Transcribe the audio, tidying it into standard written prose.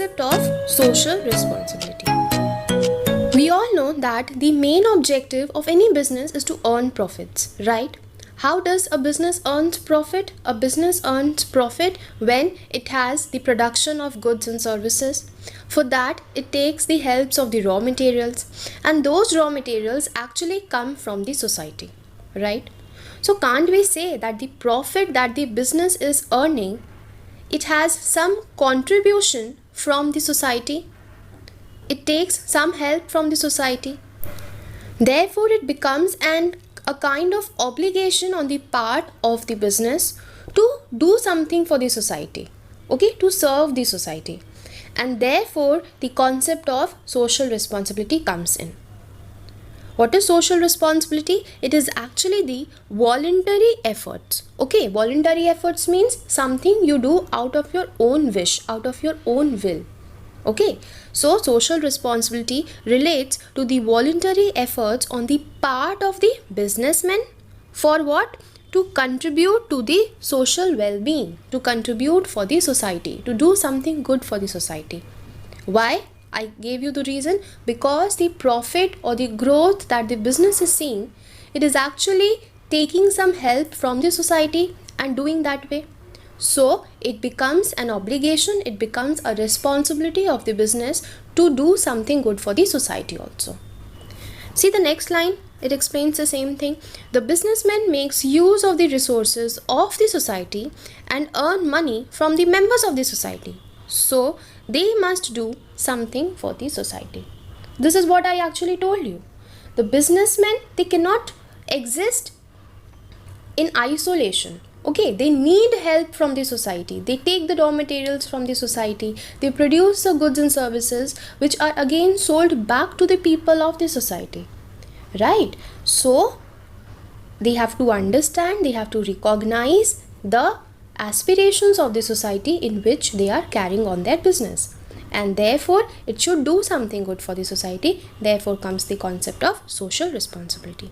concept of social responsibility. We all know that the main objective of any business is to earn profits, right? How does a business earn profit? A business earns profit when it has the production of goods and services. For that, it takes the helps of the raw materials, and those raw materials actually come from the society, right? So can't we say that the profit that the business is earning, it has some contribution from the society? It takes some help from the society. Therefore, it becomes a kind of obligation on the part of the business to do something for the society, okay, to serve the society. And therefore, the concept of social responsibility comes in. What is social responsibility? It is actually the voluntary efforts. Okay, voluntary efforts means something you do out of your own wish, out of your own will. Okay, so social responsibility relates to the voluntary efforts on the part of the businessman for what? To contribute to the social well-being, to contribute for the society, to do something good for the society. Why? I gave you the reason. Because the profit or the growth that the business is seeing, it is actually taking some help from the society and doing that way. So it becomes an obligation, it becomes a responsibility of the business to do something good for the society also. See the next line, it explains the same thing. The businessman makes use of the resources of the society and earn money from the members of the society. So they must do something for the society. This is what I actually told you. The businessmen, they cannot exist in isolation. Okay, they need help from the society. They take the raw materials from the society. They produce the goods and services which are again sold back to the people of the society. Right? So, they have to understand, they have to recognize the aspirations of the society in which they are carrying on their business. And therefore, it should do something good for the society. Therefore comes the concept of social responsibility.